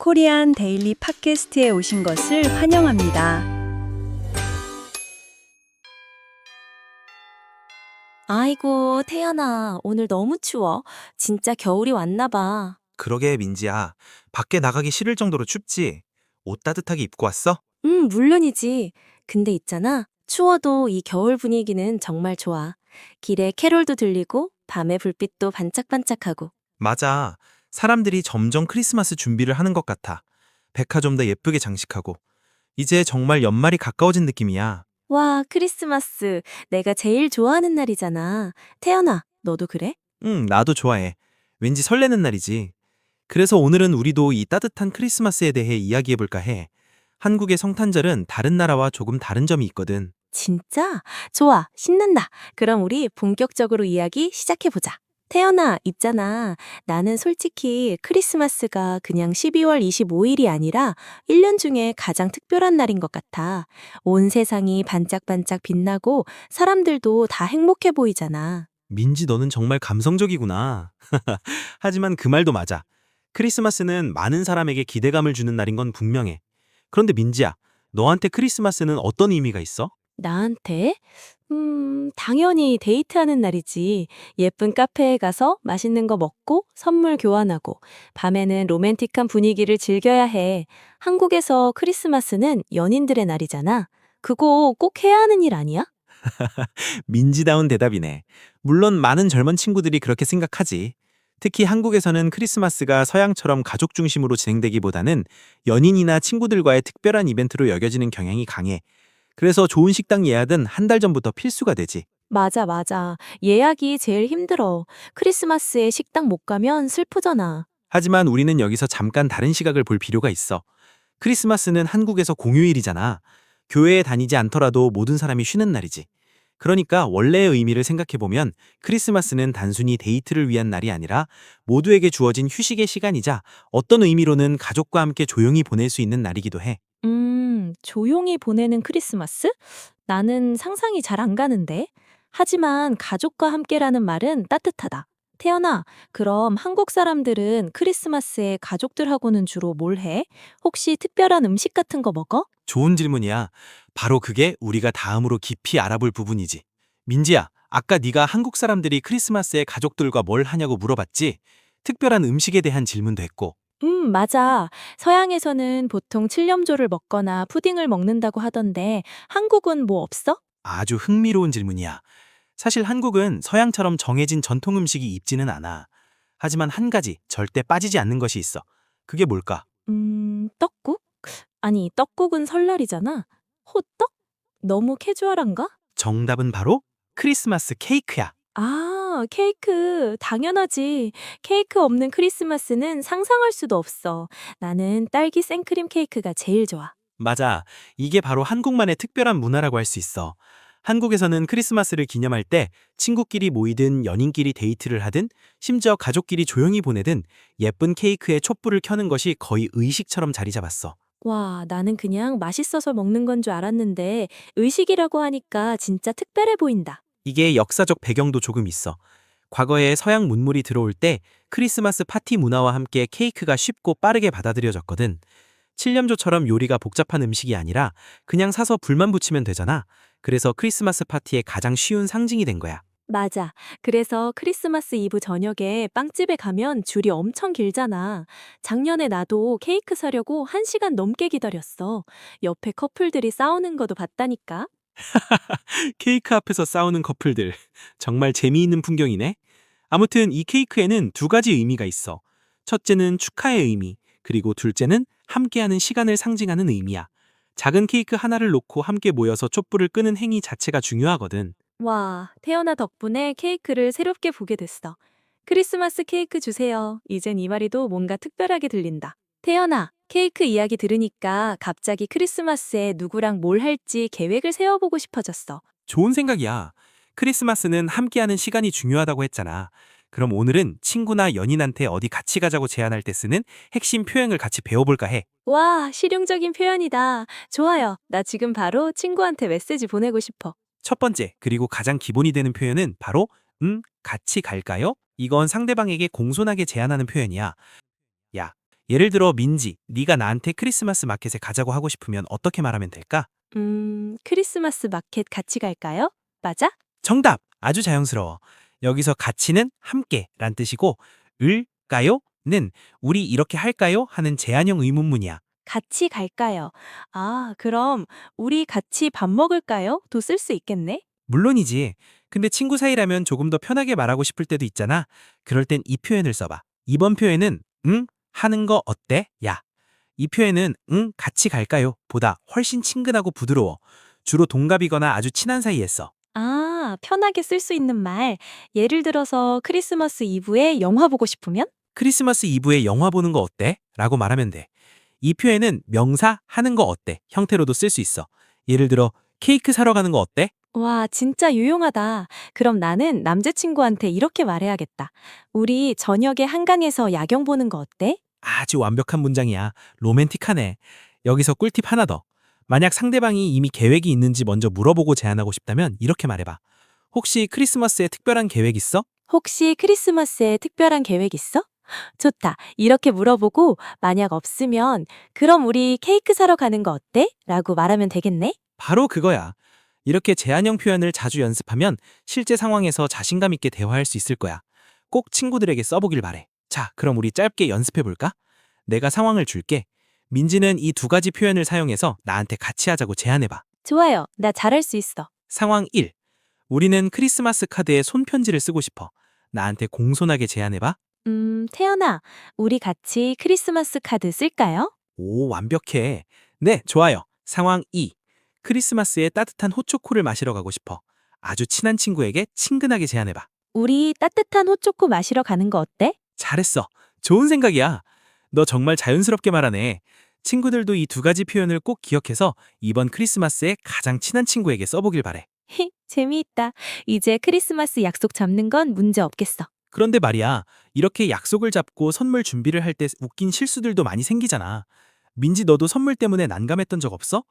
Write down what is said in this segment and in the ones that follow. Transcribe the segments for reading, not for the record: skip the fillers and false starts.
코리안 데일리 팟캐스트에 오신 것을 환영합니다. 아이고, 태연아, 오늘 너무 추워. 진짜 겨울이 왔나 봐. 그러게 민지야. 밖에 나가기 싫을 정도로 춥지? 옷 따뜻하게 입고 왔어? 물론이지. 근데 있잖아. 추워도 이 겨울 분위기는 정말 좋아. 길에 캐롤도 들리고, 밤에 불빛도 반짝반짝하고. 맞아. 사람들이 점점 크리스마스 준비를 하는 것 같아. 백화점도 예쁘게 장식하고. 이제 정말 연말이 가까워진 느낌이야. 와, 크리스마스. 내가 제일 좋아하는 날이잖아. 태연아, 너도 그래? 나도 좋아해. 왠지 설레는 날이지. 그래서 오늘은 우리도 이 따뜻한 크리스마스에 대해 이야기해볼까 해. 한국의 성탄절은 다른 나라와 조금 다른 점이 있거든. 진짜? 좋아, 신난다. 그럼 우리 본격적으로 이야기 시작해보자. 태연아, 있잖아. 나는 솔직히 크리스마스가 그냥 12월 25일이 아니라 1년 중에 가장 특별한 날인 것 같아. 온 세상이 반짝반짝 빛나고 사람들도 다 행복해 보이잖아. 민지, 너는 정말 감성적이구나. 하지만 그 말도 맞아. 크리스마스는 많은 사람에게 기대감을 주는 날인 건 분명해. 그런데 민지야, 너한테 크리스마스는 어떤 의미가 있어? 나한테? 당연히 데이트하는 날이지. 예쁜 카페에 가서 맛있는 거 먹고 선물 교환하고 밤에는 로맨틱한 분위기를 즐겨야 해. 한국에서 크리스마스는 연인들의 날이잖아. 그거 꼭 해야 하는 일 아니야? 민지다운 대답이네. 물론 많은 젊은 친구들이 그렇게 생각하지. 특히 한국에서는 크리스마스가 서양처럼 가족 중심으로 진행되기보다는 연인이나 친구들과의 특별한 이벤트로 여겨지는 경향이 강해. 그래서 좋은 식당 예약은 한 달 전부터 필수가 되지. 맞아, 맞아. 예약이 제일 힘들어. 크리스마스에 식당 못 가면 슬프잖아. 하지만 우리는 여기서 잠깐 다른 시각을 볼 필요가 있어. 크리스마스는 한국에서 공휴일이잖아. 교회에 다니지 않더라도 모든 사람이 쉬는 날이지. 그러니까 원래의 의미를 생각해보면 크리스마스는 단순히 데이트를 위한 날이 아니라 모두에게 주어진 휴식의 시간이자 어떤 의미로는 가족과 함께 조용히 보낼 수 있는 날이기도 해. 조용히 보내는 크리스마스? 나는 상상이 잘 안 가는데. 하지만 가족과 함께라는 말은 따뜻하다. 태연아, 그럼 한국 사람들은 크리스마스에 가족들하고는 주로 뭘 해? 혹시 특별한 음식 같은 거 먹어? 좋은 질문이야. 바로 그게 우리가 다음으로 깊이 알아볼 부분이지. 민지야, 아까 네가 한국 사람들이 크리스마스에 가족들과 뭘 하냐고 물어봤지? 특별한 음식에 대한 질문도 했고. 맞아. 서양에서는 보통 칠염조를 먹거나 푸딩을 먹는다고 하던데 한국은 뭐 없어? 아주 흥미로운 질문이야. 사실 한국은 서양처럼 정해진 전통 음식이 있지는 않아. 하지만 한 가지 절대 빠지지 않는 것이 있어. 그게 뭘까? 떡국? 아니, 떡국은 설날이잖아. 호떡? 너무 캐주얼한가? 정답은 바로 크리스마스 케이크야. 아, 케이크. 당연하지. 케이크 없는 크리스마스는 상상할 수도 없어. 나는 딸기 생크림 케이크가 제일 좋아. 맞아. 이게 바로 한국만의 특별한 문화라고 할 수 있어. 한국에서는 크리스마스를 기념할 때 친구끼리 모이든 연인끼리 데이트를 하든 심지어 가족끼리 조용히 보내든 예쁜 케이크에 촛불을 켜는 것이 거의 의식처럼 자리 잡았어. 와, 나는 그냥 맛있어서 먹는 건 줄 알았는데 의식이라고 하니까 진짜 특별해 보인다. 이게 역사적 배경도 조금 있어. 과거에 서양 문물이 들어올 때 크리스마스 파티 문화와 함께 케이크가 쉽고 빠르게 받아들여졌거든. 칠lem조처럼 요리가 복잡한 음식이 아니라 그냥 사서 불만 붙이면 되잖아. 그래서 크리스마스 파티의 가장 쉬운 상징이 된 거야. 맞아. 그래서 크리스마스 이브 저녁에 빵집에 가면 줄이 엄청 길잖아. 작년에 나도 케이크 사려고 1시간 넘게 기다렸어. 옆에 커플들이 싸우는 것도 봤다니까. 케이크 앞에서 싸우는 커플들. 정말 재미있는 풍경이네. 아무튼 이 케이크에는 두 가지 의미가 있어. 첫째는 축하의 의미, 그리고 둘째는 함께하는 시간을 상징하는 의미야. 작은 케이크 하나를 놓고 함께 모여서 촛불을 끄는 행위 자체가 중요하거든. 와, 태연아 덕분에 케이크를 새롭게 보게 됐어. 크리스마스 케이크 주세요. 이젠 이 말이도 뭔가 특별하게 들린다. 태연아, 케이크 이야기 들으니까 갑자기 크리스마스에 누구랑 뭘 할지 계획을 세워보고 싶어졌어. 좋은 생각이야. 크리스마스는 함께하는 시간이 중요하다고 했잖아. 그럼 오늘은 친구나 연인한테 어디 같이 가자고 제안할 때 쓰는 핵심 표현을 같이 배워볼까 해. 와, 실용적인 표현이다. 좋아요. 나 지금 바로 친구한테 메시지 보내고 싶어. 첫 번째, 그리고 가장 기본이 되는 표현은 바로 같이 갈까요? 이건 상대방에게 공손하게 제안하는 표현이야. 야, 예를 들어 민지, 네가 나한테 크리스마스 마켓에 가자고 하고 싶으면 어떻게 말하면 될까? 크리스마스 마켓 같이 갈까요? 맞아? 정답! 아주 자연스러워. 여기서 같이는 함께란 뜻이고 을까요?는 우리 이렇게 할까요? 하는 제한형 의문문이야. 같이 갈까요? 아, 그럼 우리 같이 밥 먹을까요? 도 쓸 수 있겠네? 물론이지. 근데 친구 사이라면 조금 더 편하게 말하고 싶을 때도 있잖아. 그럴 땐 이 표현을 써봐. 이번 표현은 응? 하는 거 어때? 야. 이 표현은 응? 같이 갈까요? 보다 훨씬 친근하고 부드러워. 주로 동갑이거나 아주 친한 사이에 써. 아, 편하게 쓸 수 있는 말. 예를 들어서 크리스마스 이브에 영화 보고 싶으면? 크리스마스 이브에 영화 보는 거 어때? 라고 말하면 돼. 이 표현은 명사 하는 거 어때? 형태로도 쓸 수 있어. 예를 들어 케이크 사러 가는 거 어때? 와, 진짜 유용하다. 그럼 나는 남자친구한테 이렇게 말해야겠다. 우리 저녁에 한강에서 야경 보는 거 어때? 아주 완벽한 문장이야. 로맨틱하네. 여기서 꿀팁 하나 더. 만약 상대방이 이미 계획이 있는지 먼저 물어보고 제안하고 싶다면 이렇게 말해봐. 혹시 크리스마스에 특별한 계획 있어? 혹시 크리스마스에 특별한 계획 있어? 좋다. 이렇게 물어보고 만약 없으면 그럼 우리 케이크 사러 가는 거 어때? 라고 말하면 되겠네? 바로 그거야. 이렇게 제안형 표현을 자주 연습하면 실제 상황에서 자신감 있게 대화할 수 있을 거야. 꼭 친구들에게 써보길 바래. 자, 그럼 우리 짧게 연습해 볼까? 내가 상황을 줄게. 민지는 이 두 가지 표현을 사용해서 나한테 같이 하자고 제안해봐. 좋아요. 나 잘할 수 있어. 상황 1. 우리는 크리스마스 카드에 손편지를 쓰고 싶어. 나한테 공손하게 제안해봐. 태연아, 우리 같이 크리스마스 카드 쓸까요? 오, 완벽해. 네, 좋아요. 상황 2. 크리스마스에 따뜻한 핫초코를 마시러 가고 싶어. 아주 친한 친구에게 친근하게 제안해봐. 우리 따뜻한 핫초코 마시러 가는 거 어때? 잘했어. 좋은 생각이야. 너 정말 자연스럽게 말하네. 친구들도 이 두 가지 표현을 꼭 기억해서 이번 크리스마스에 가장 친한 친구에게 써보길 바래. 재미있다. 이제 크리스마스 약속 잡는 건 문제 없겠어. 그런데 말이야, 이렇게 약속을 잡고 선물 준비를 할 때 웃긴 실수들도 많이 생기잖아. 민지, 너도 선물 때문에 난감했던 적 없어?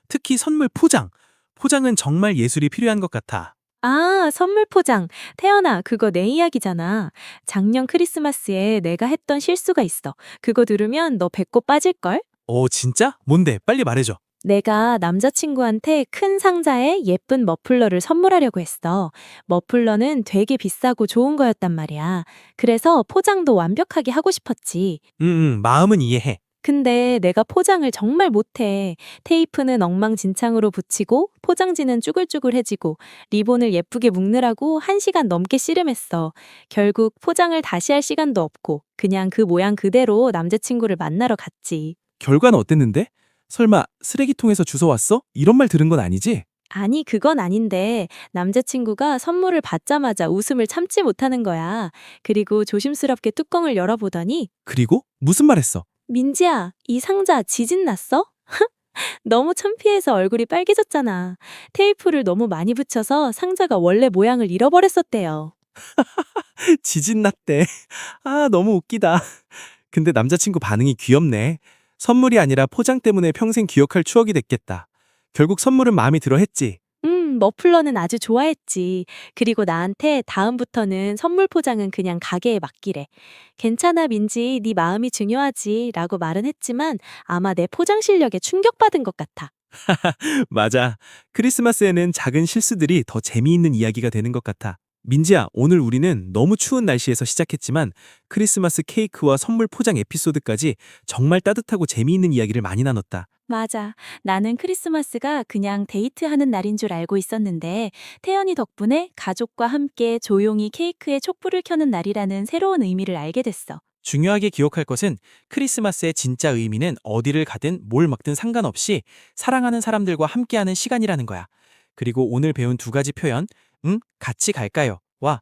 특히 선물 포장. 포장은 정말 예술이 필요한 것 같아. 아, 선물 포장. 태연아, 그거 내 이야기잖아. 작년 크리스마스에 내가 했던 실수가 있어. 그거 들으면 너 배꼽 빠질걸? 오, 진짜? 뭔데? 빨리 말해줘. 내가 남자친구한테 큰 상자에 예쁜 머플러를 선물하려고 했어. 머플러는 되게 비싸고 좋은 거였단 말이야. 그래서 포장도 완벽하게 하고 싶었지. 마음은 이해해. 근데 내가 포장을 정말 못해. 테이프는 엉망진창으로 붙이고 포장지는 쭈글쭈글해지고 리본을 예쁘게 묶느라고 1시간 넘게 씨름했어. 결국 포장을 다시 할 시간도 없고 그냥 그 모양 그대로 남자친구를 만나러 갔지. 결과는 어땠는데? 설마 쓰레기통에서 주워왔어? 이런 말 들은 건 아니지? 아니, 그건 아닌데 남자친구가 선물을 받자마자 웃음을 참지 못하는 거야. 그리고 조심스럽게 뚜껑을 열어보더니 그리고 무슨 말 했어? 민지야, 이 상자 지진 났어? 너무 창피해서 얼굴이 빨개졌잖아. 테이프를 너무 많이 붙여서 상자가 원래 모양을 잃어버렸었대요. 지진 났대. 아, 너무 웃기다. 근데 남자친구 반응이 귀엽네. 선물이 아니라 포장 때문에 평생 기억할 추억이 됐겠다. 결국 선물은 마음에 들어 했지. 머플러는 아주 좋아했지. 그리고 나한테 다음부터는 선물 포장은 그냥 가게에 맡기래. 괜찮아, 민지. 네 마음이 중요하지. 라고 말은 했지만 아마 내 포장 실력에 충격받은 것 같아. 맞아. 크리스마스에는 작은 실수들이 더 재미있는 이야기가 되는 것 같아. 민지야, 오늘 우리는 너무 추운 날씨에서 시작했지만 크리스마스 케이크와 선물 포장 에피소드까지 정말 따뜻하고 재미있는 이야기를 많이 나눴다. 맞아. 나는 크리스마스가 그냥 데이트하는 날인 줄 알고 있었는데 태연이 덕분에 가족과 함께 조용히 케이크에 촛불을 켜는 날이라는 새로운 의미를 알게 됐어. 중요하게 기억할 것은 크리스마스의 진짜 의미는 어디를 가든 뭘 먹든 상관없이 사랑하는 사람들과 함께하는 시간이라는 거야. 그리고 오늘 배운 두 가지 표현, 같이 갈까요? 와,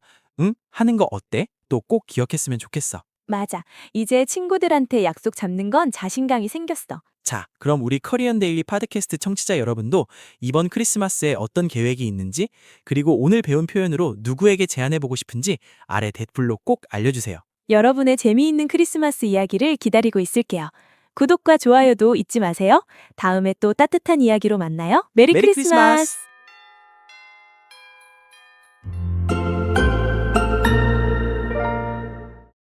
하는 거 어때? 또 꼭 기억했으면 좋겠어. 맞아. 이제 친구들한테 약속 잡는 건 자신감이 생겼어. 자, 그럼 우리 커리언 데일리 팟캐스트 청취자 여러분도 이번 크리스마스에 어떤 계획이 있는지, 그리고 오늘 배운 표현으로 누구에게 제안해보고 싶은지 아래 댓글로 꼭 알려주세요. 여러분의 재미있는 크리스마스 이야기를 기다리고 있을게요. 구독과 좋아요도 잊지 마세요. 다음에 또 따뜻한 이야기로 만나요. 메리 메리 크리스마스! 크리스마스!